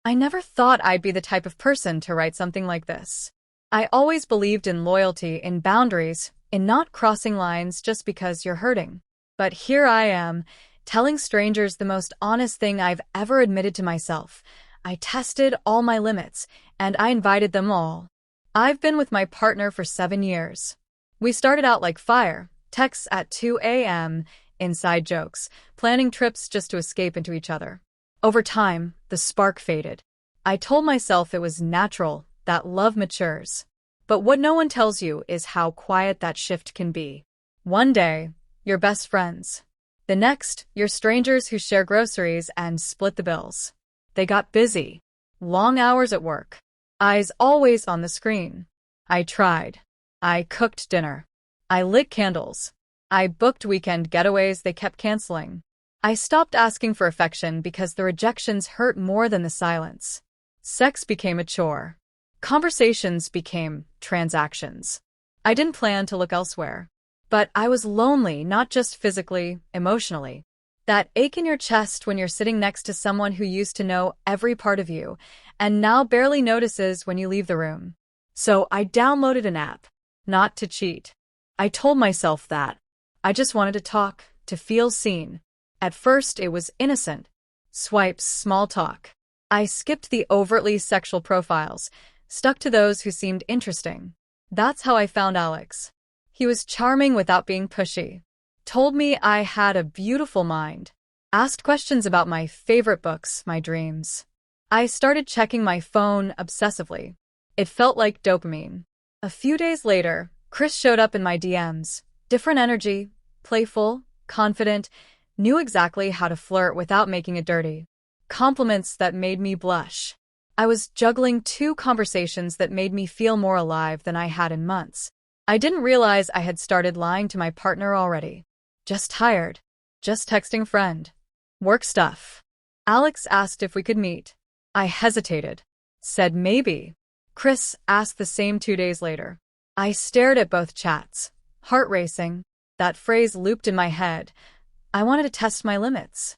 I never thought I'd be the type of person to write something like this. I always believed in loyalty, in boundaries, in not crossing lines just because you're hurting. But here I am, telling strangers the most honest thing I've ever admitted to myself. I tested all my limits, and I invited them all. I've been with my partner for 7 years. We started out like fire, texts at 2 a.m., inside jokes, planning trips just to escape into each other. Over time, the spark faded. I told myself it was natural, that love matures. But what no one tells you is how quiet that shift can be. One day, you're best friends. The next, you're strangers who share groceries and split the bills. They got busy. Long hours at work. Eyes always on the screen. I tried. I cooked dinner. I lit candles. I booked weekend getaways they kept canceling. I stopped asking for affection because the rejections hurt more than the silence. Sex became a chore. Conversations became transactions. I didn't plan to look elsewhere. But I was lonely, not just physically, emotionally. That ache in your chest when you're sitting next to someone who used to know every part of you and now barely notices when you leave the room. So I downloaded an app. Not to cheat. I told myself that. I just wanted to talk, to feel seen. At first, it was innocent. Swipes, small talk. I skipped the overtly sexual profiles, stuck to those who seemed interesting. That's how I found Alex. He was charming without being pushy. Told me I had a beautiful mind. Asked questions about my favorite books, my dreams. I started checking my phone obsessively. It felt like dopamine. A few days later, Chris showed up in my DMs. Different energy, playful, confident, knew exactly how to flirt without making it dirty. Compliments that made me blush. I was juggling two conversations that made me feel more alive than I had in months. I didn't realize I had started lying to my partner already. Just tired. Just texting friend. Work stuff. Alex asked if we could meet. I hesitated. Said maybe. Chris asked the same 2 days later. I stared at both chats. Heart racing. That phrase looped in my head. I wanted to test my limits.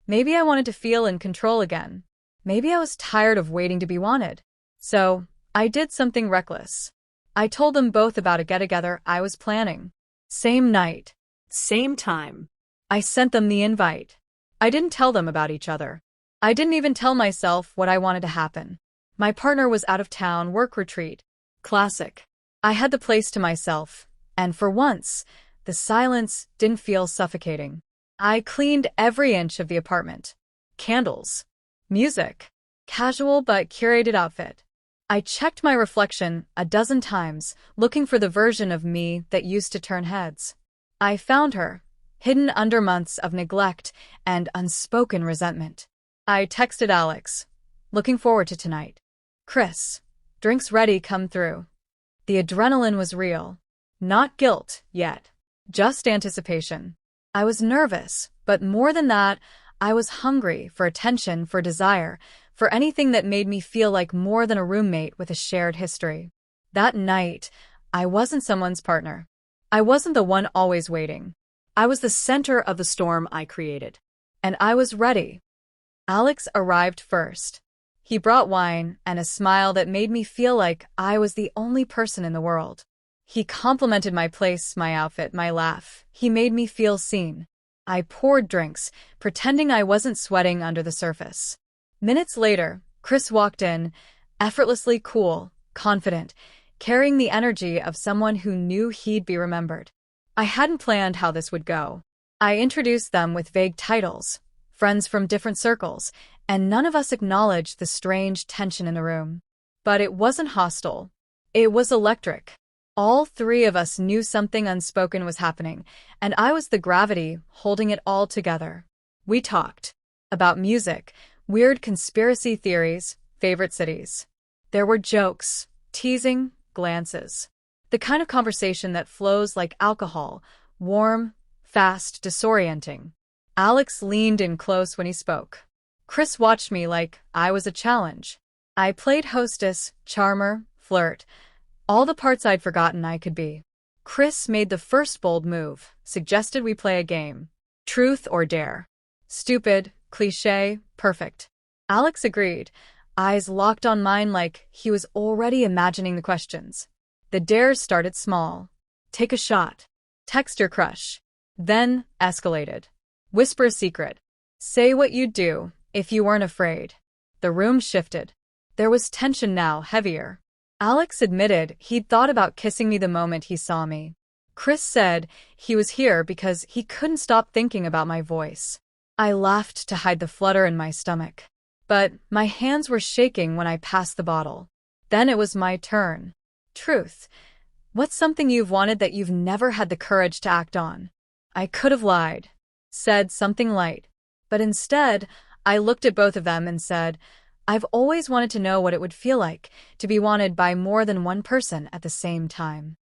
Maybe I wanted to feel in control again. Maybe I was tired of waiting to be wanted. So, I did something reckless. I told them both about a get-together I was planning. Same night. Same time. I sent them the invite. I didn't tell them about each other. I didn't even tell myself what I wanted to happen. My partner was out of town, work retreat. Classic. I had the place to myself, and for once, the silence didn't feel suffocating. I cleaned every inch of the apartment. Candles. Music. Casual but curated outfit. I checked my reflection a dozen times, looking for the version of me that used to turn heads. I found her, hidden under months of neglect and unspoken resentment. I texted Alex. Looking forward to tonight. Chris. Drinks ready, come through. The adrenaline was real. Not guilt, yet. Just anticipation. I was nervous, but more than that, I was hungry for attention, for desire, for anything that made me feel like more than a roommate with a shared history. That night, I wasn't someone's partner. I wasn't the one always waiting. I was the center of the storm I created. And I was ready. Alex arrived first. He brought wine and a smile that made me feel like I was the only person in the world. He complimented my place, my outfit, my laugh. He made me feel seen. I poured drinks, pretending I wasn't sweating under the surface. Minutes later, Chris walked in, effortlessly cool, confident, carrying the energy of someone who knew he'd be remembered. I hadn't planned how this would go. I introduced them with vague titles, friends from different circles, and none of us acknowledged the strange tension in the room. But it wasn't hostile. It was electric. All three of us knew something unspoken was happening, and I was the gravity holding it all together. We talked about music, weird conspiracy theories, favorite cities. There were jokes, teasing, glances. The kind of conversation that flows like alcohol, warm, fast, disorienting. Alex leaned in close when he spoke. Chris watched me like I was a challenge. I played hostess, charmer, flirt, all the parts I'd forgotten I could be. Chris made the first bold move, suggested we play a game. Truth or dare. Stupid, cliché, perfect. Alex agreed. eyes locked on mine like he was already imagining the questions. The dares started small. Take a shot. Text your crush. Then escalated. Whisper a secret. Say what you'd do if you weren't afraid. The room shifted. There was tension now, heavier. Alex admitted he'd thought about kissing me the moment he saw me. Chris said he was here because he couldn't stop thinking about my voice. I laughed to hide the flutter in my stomach. But my hands were shaking when I passed the bottle. Then it was my turn. Truth. What's something you've wanted that you've never had the courage to act on? I could have lied. Said something light. But instead, I looked at both of them and said, I've always wanted to know what it would feel like to be wanted by more than one person at the same time.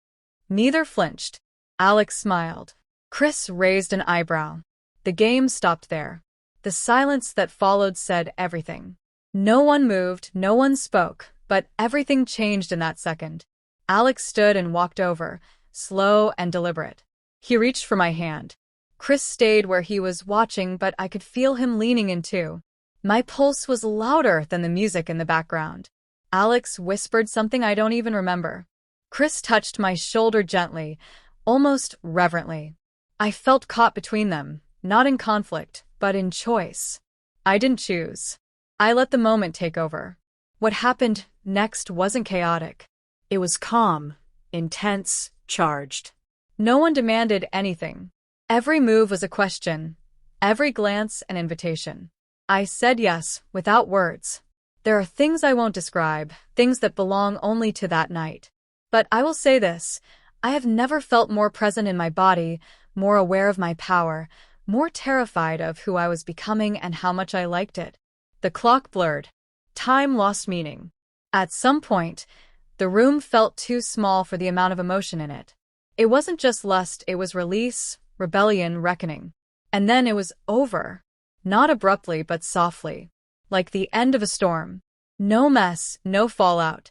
Neither flinched. Alex smiled. Chris raised an eyebrow. The game stopped there. The silence that followed said everything. No one moved, no one spoke, but everything changed in that second. Alex stood and walked over, slow and deliberate. He reached for my hand. Chris stayed where he was watching, but I could feel him leaning in too. My pulse was louder than the music in the background. Alex whispered something I don't even remember. Chris touched my shoulder gently, almost reverently. I felt caught between them, not in conflict, but in choice. I didn't choose. I let the moment take over. What happened next wasn't chaotic. It was calm, intense, charged. No one demanded anything. Every move was a question, every glance an invitation. I said yes, without words. There are things I won't describe, things that belong only to that night. But I will say this, I have never felt more present in my body, more aware of my power, more terrified of who I was becoming and how much I liked it. The clock blurred. Time lost meaning. At some point, the room felt too small for the amount of emotion in it. It wasn't just lust, it was release, rebellion, reckoning. And then it was over. Not abruptly, but softly. Like the end of a storm. No mess, no fallout.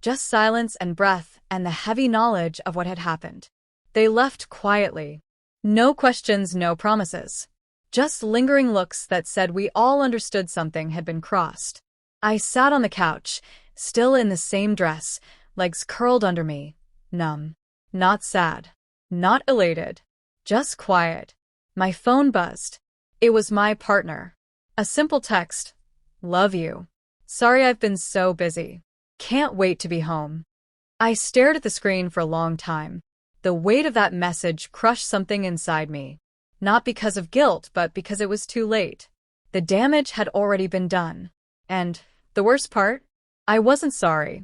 Just silence and breath and the heavy knowledge of what had happened. They left quietly. No questions, no promises. Just lingering looks that said we all understood something had been crossed. I sat on the couch, still in the same dress, legs curled under me, numb. Not sad. Not elated. Just quiet. My phone buzzed. It was my partner. A simple text. Love you. Sorry I've been so busy. Can't wait to be home. I stared at the screen for a long time. The weight of that message crushed something inside me. Not because of guilt, but because it was too late. The damage had already been done. And, the worst part? I wasn't sorry.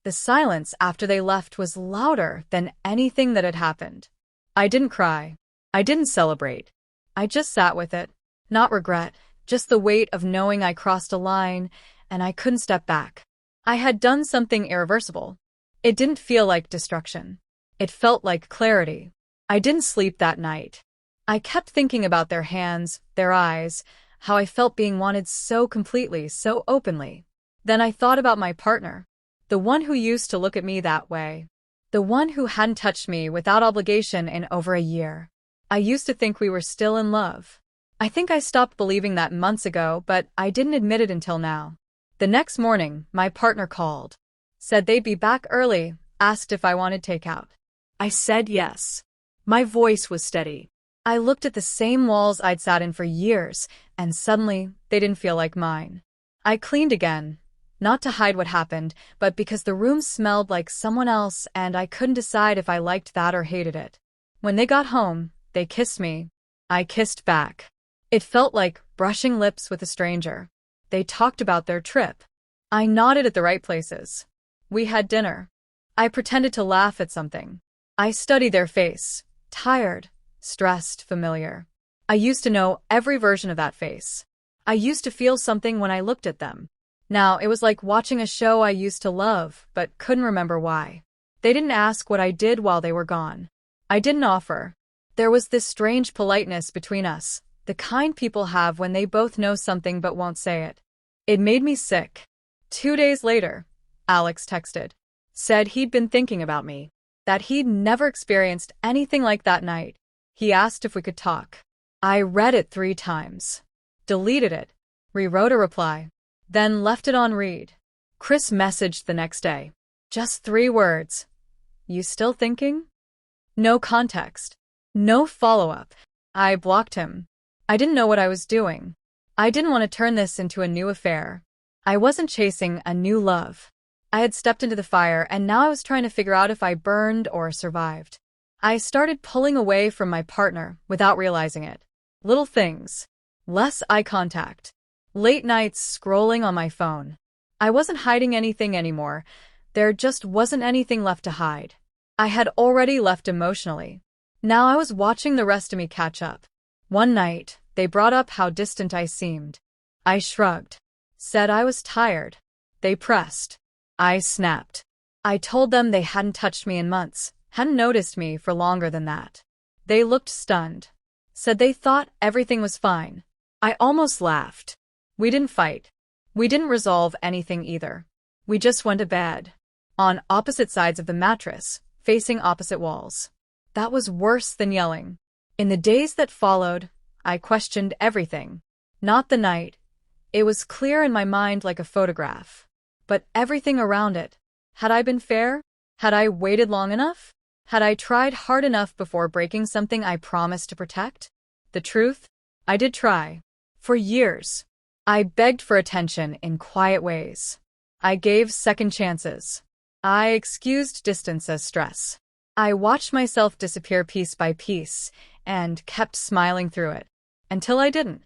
The silence after they left was louder than anything that had happened. I didn't cry. I didn't celebrate. I just sat with it. Not regret, just the weight of knowing I crossed a line, and I couldn't step back. I had done something irreversible. It didn't feel like destruction. It felt like clarity. I didn't sleep that night. I kept thinking about their hands, their eyes, how I felt being wanted so completely, so openly. Then I thought about my partner. The one who used to look at me that way. The one who hadn't touched me without obligation in over a year. I used to think we were still in love. I think I stopped believing that months ago, but I didn't admit it until now. The next morning, my partner called. Said they'd be back early, asked if I wanted takeout. I said yes. My voice was steady. I looked at the same walls I'd sat in for years, and suddenly, they didn't feel like mine. I cleaned again. Not to hide what happened, but because the room smelled like someone else and I couldn't decide if I liked that or hated it. When they got home, they kissed me. I kissed back. It felt like brushing lips with a stranger. They talked about their trip. I nodded at the right places. We had dinner. I pretended to laugh at something. I studied their face. Tired, stressed, familiar. I used to know every version of that face. I used to feel something when I looked at them. Now it was like watching a show I used to love, but couldn't remember why. They didn't ask what I did while they were gone. I didn't offer. There was this strange politeness between us, the kind people have when they both know something but won't say it. It made me sick. 2 days later, Alex texted. Said he'd been thinking about me. That he'd never experienced anything like that night. He asked if we could talk. I read it 3 times. Deleted it. Rewrote a reply. then left it on read. Chris messaged the next day. Just 3 words. You still thinking? No context. No follow-up. I blocked him. I didn't know what I was doing. I didn't want to turn this into a new affair. I wasn't chasing a new love. I had stepped into the fire, and now I was trying to figure out if I burned or survived. I started pulling away from my partner without realizing it. Little things. Less eye contact. Late nights scrolling on my phone. I wasn't hiding anything anymore. There just wasn't anything left to hide. I had already left emotionally. Now I was watching the rest of me catch up. One night, they brought up how distant I seemed. I shrugged. Said I was tired. They pressed. I snapped. I told them they hadn't touched me in months, hadn't noticed me for longer than that. They looked stunned. Said they thought everything was fine. I almost laughed. We didn't fight. We didn't resolve anything either. We just went to bed. On opposite sides of the mattress, facing opposite walls. That was worse than yelling. In the days that followed, I questioned everything. Not the night. It was clear in my mind like a photograph. But everything around it. Had I been fair? Had I waited long enough? Had I tried hard enough before breaking something I promised to protect? The truth? I did try. For years. I begged for attention in quiet ways. I gave second chances. I excused distance as stress. I watched myself disappear piece by piece and kept smiling through it. Until I didn't.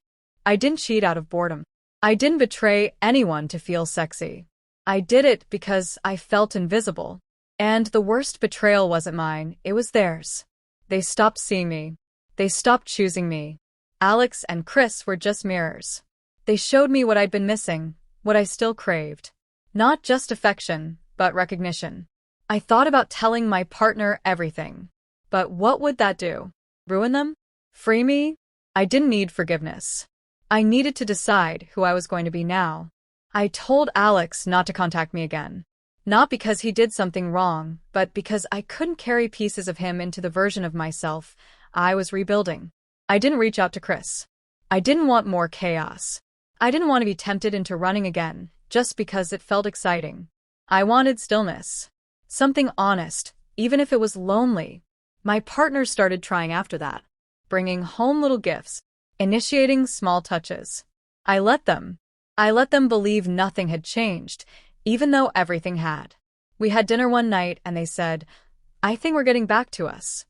I didn't cheat out of boredom. I didn't betray anyone to feel sexy. I did it because I felt invisible. And the worst betrayal wasn't mine, it was theirs. They stopped seeing me. They stopped choosing me. Alex and Chris were just mirrors. They showed me what I'd been missing, what I still craved. Not just affection, but recognition. I thought about telling my partner everything. But what would that do? Ruin them? Free me? I didn't need forgiveness. I needed to decide who I was going to be now. I told Alex not to contact me again. Not because he did something wrong, but because I couldn't carry pieces of him into the version of myself I was rebuilding. I didn't reach out to Chris. I didn't want more chaos. I didn't want to be tempted into running again, just because it felt exciting. I wanted stillness. Something honest, even if it was lonely. My partner started trying after that. Bringing home little gifts. Initiating small touches. I let them believe nothing had changed, even though everything had. We had dinner one night and they said, "I think we're getting back to us."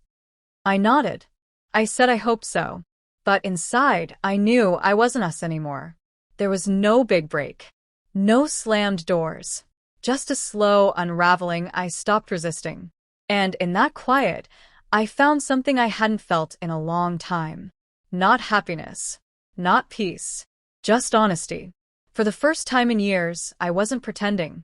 I nodded. I said I hoped so. But inside, I knew I wasn't us anymore. There was no big break. No slammed doors. Just a slow unraveling. I stopped resisting. And in that quiet, I found something I hadn't felt in a long time. Not happiness. Not peace. Just honesty. For the first time in years, I wasn't pretending.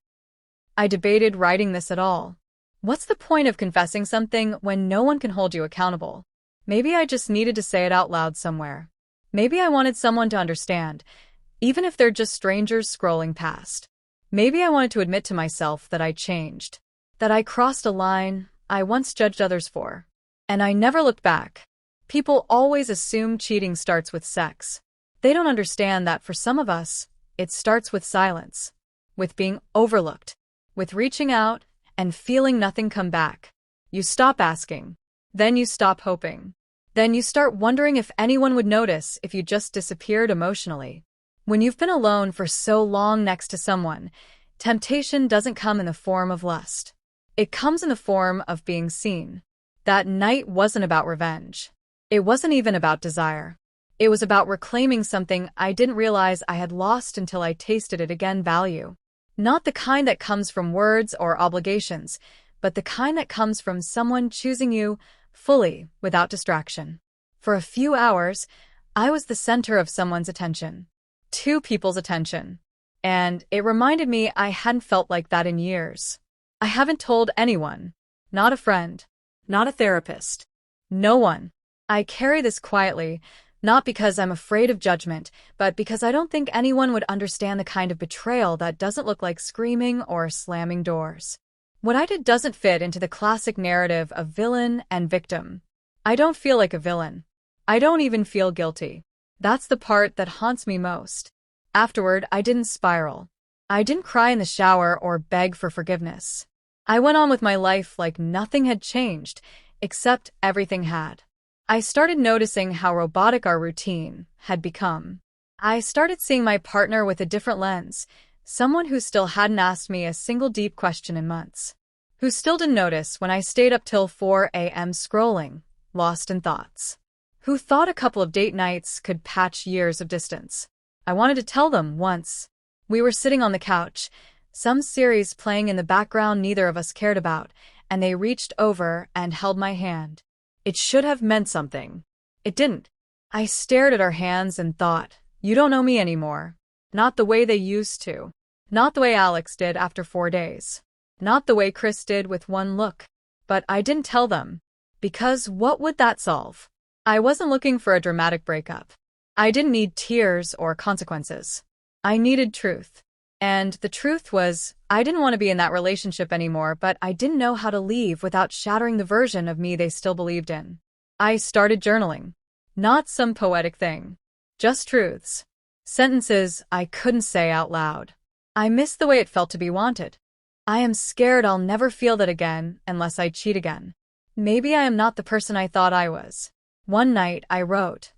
I debated writing this at all. What's the point of confessing something when no one can hold you accountable? Maybe I just needed to say it out loud somewhere. Maybe I wanted someone to understand, even if they're just strangers scrolling past. Maybe I wanted to admit to myself that I changed, that I crossed a line I once judged others for. And I never looked back. People always assume cheating starts with sex. They don't understand that for some of us, it starts with silence, with being overlooked, with reaching out and feeling nothing come back. You stop asking. Then you stop hoping. Then you start wondering if anyone would notice if you just disappeared emotionally. When you've been alone for so long next to someone, temptation doesn't come in the form of lust. It comes in the form of being seen. That night wasn't about revenge. It wasn't even about desire. It was about reclaiming something I didn't realize I had lost until I tasted it again. Value. Not the kind that comes from words or obligations, but the kind that comes from someone choosing you fully without distraction. For a few hours, I was the center of someone's attention. 2 people's attention. And it reminded me I hadn't felt like that in years. I haven't told anyone. Not a friend. Not a therapist. No one. I carry this quietly, not because I'm afraid of judgment, but because I don't think anyone would understand the kind of betrayal that doesn't look like screaming or slamming doors. What I did doesn't fit into the classic narrative of villain and victim. I don't feel like a villain. I don't even feel guilty. That's the part that haunts me most. Afterward, I didn't spiral. I didn't cry in the shower or beg for forgiveness. I went on with my life like nothing had changed, except everything had. I started noticing how robotic our routine had become. I started seeing my partner with a different lens, someone who still hadn't asked me a single deep question in months, who still didn't notice when I stayed up till 4 a.m. scrolling, lost in thoughts, who thought a couple of date nights could patch years of distance. I wanted to tell them once. We were sitting on the couch, some series playing in the background neither of us cared about, and they reached over and held my hand. It should have meant something. It didn't. I stared at our hands and thought, you don't know me anymore. Not the way they used to. Not the way Alex did after 4 days. Not the way Chris did with one look. But I didn't tell them. Because what would that solve? I wasn't looking for a dramatic breakup. I didn't need tears or consequences. I needed truth. And the truth was, I didn't want to be in that relationship anymore, but I didn't know how to leave without shattering the version of me they still believed in. I started journaling. Not some poetic thing. Just truths. Sentences I couldn't say out loud. I miss the way it felt to be wanted. I am scared I'll never feel that again unless I cheat again. Maybe I am not the person I thought I was. One night I wrote,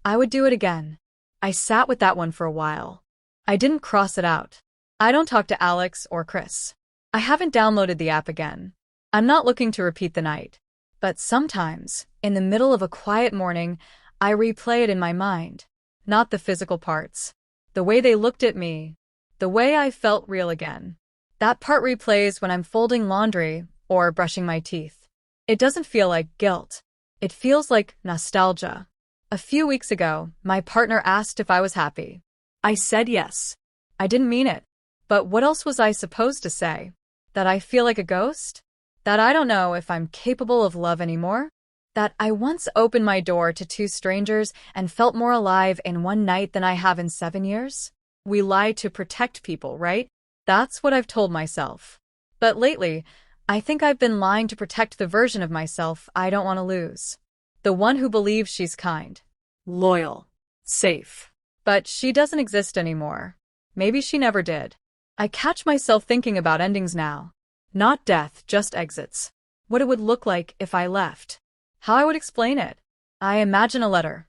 I would do it again. I sat with that one for a while. I didn't cross it out. I don't talk to Alex or Chris. I haven't downloaded the app again. I'm not looking to repeat the night. But sometimes, in the middle of a quiet morning, I replay it in my mind. Not the physical parts. The way they looked at me. The way I felt real again. That part replays when I'm folding laundry or brushing my teeth. It doesn't feel like guilt. It feels like nostalgia. A few weeks ago, my partner asked if I was happy. I said yes. I didn't mean it. But what else was I supposed to say? That I feel like a ghost? That I don't know if I'm capable of love anymore? That I once opened my door to 2 strangers and felt more alive in one night than I have in 7 years? We lie to protect people, right? That's what I've told myself. But lately, I think I've been lying to protect the version of myself I don't want to lose. The one who believes she's kind, loyal, safe. But she doesn't exist anymore. Maybe she never did. I catch myself thinking about endings now. Not death, just exits. What it would look like if I left. How I would explain it. I imagine a letter.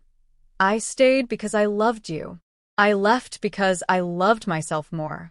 I stayed because I loved you. I left because I loved myself more.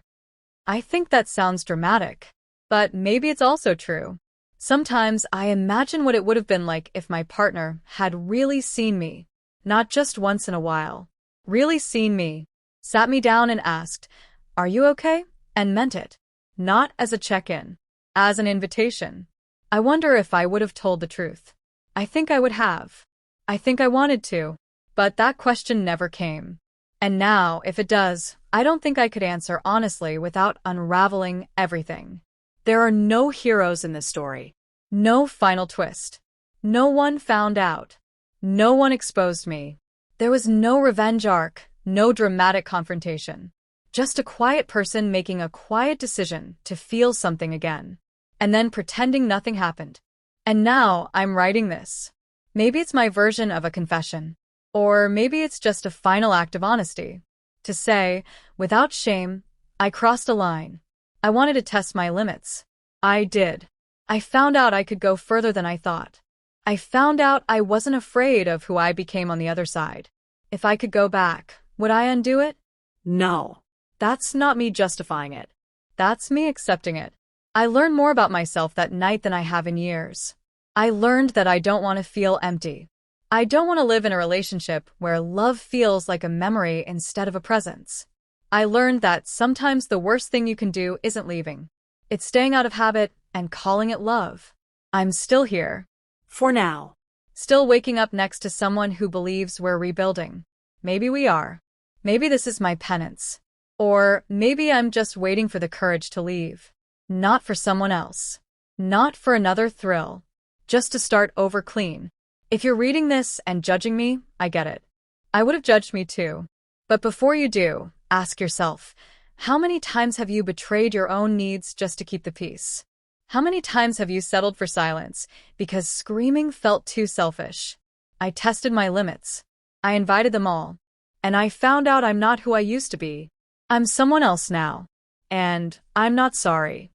I think that sounds dramatic. But maybe it's also true. Sometimes I imagine what it would have been like if my partner had really seen me. Not just once in a while. Really seen me. Sat me down and asked, "Are you okay?" And meant it. Not as a check-in. As an invitation. I wonder if I would have told the truth. I think I would have. I think I wanted to. But that question never came. And now, if it does, I don't think I could answer honestly without unraveling everything. There are no heroes in this story. No final twist. No one found out. No one exposed me. There was no revenge arc, no dramatic confrontation. Just a quiet person making a quiet decision to feel something again. And then pretending nothing happened. And now I'm writing this. Maybe it's my version of a confession. Or maybe it's just a final act of honesty. To say, without shame, I crossed a line. I wanted to test my limits. I did. I found out I could go further than I thought. I found out I wasn't afraid of who I became on the other side. If I could go back, would I undo it? No. That's not me justifying it. That's me accepting it. I learned more about myself that night than I have in years. I learned that I don't want to feel empty. I don't want to live in a relationship where love feels like a memory instead of a presence. I learned that sometimes the worst thing you can do isn't leaving. It's staying out of habit and calling it love. I'm still here. For now. Still waking up next to someone who believes we're rebuilding. Maybe we are. Maybe this is my penance. Or maybe I'm just waiting for the courage to leave. Not for someone else. Not for another thrill. Just to start over clean. If you're reading this and judging me, I get it. I would have judged me too. But before you do, ask yourself, how many times have you betrayed your own needs just to keep the peace? How many times have you settled for silence because screaming felt too selfish? I tested my limits. I invited them all. And I found out I'm not who I used to be. I'm someone else now. And I'm not sorry.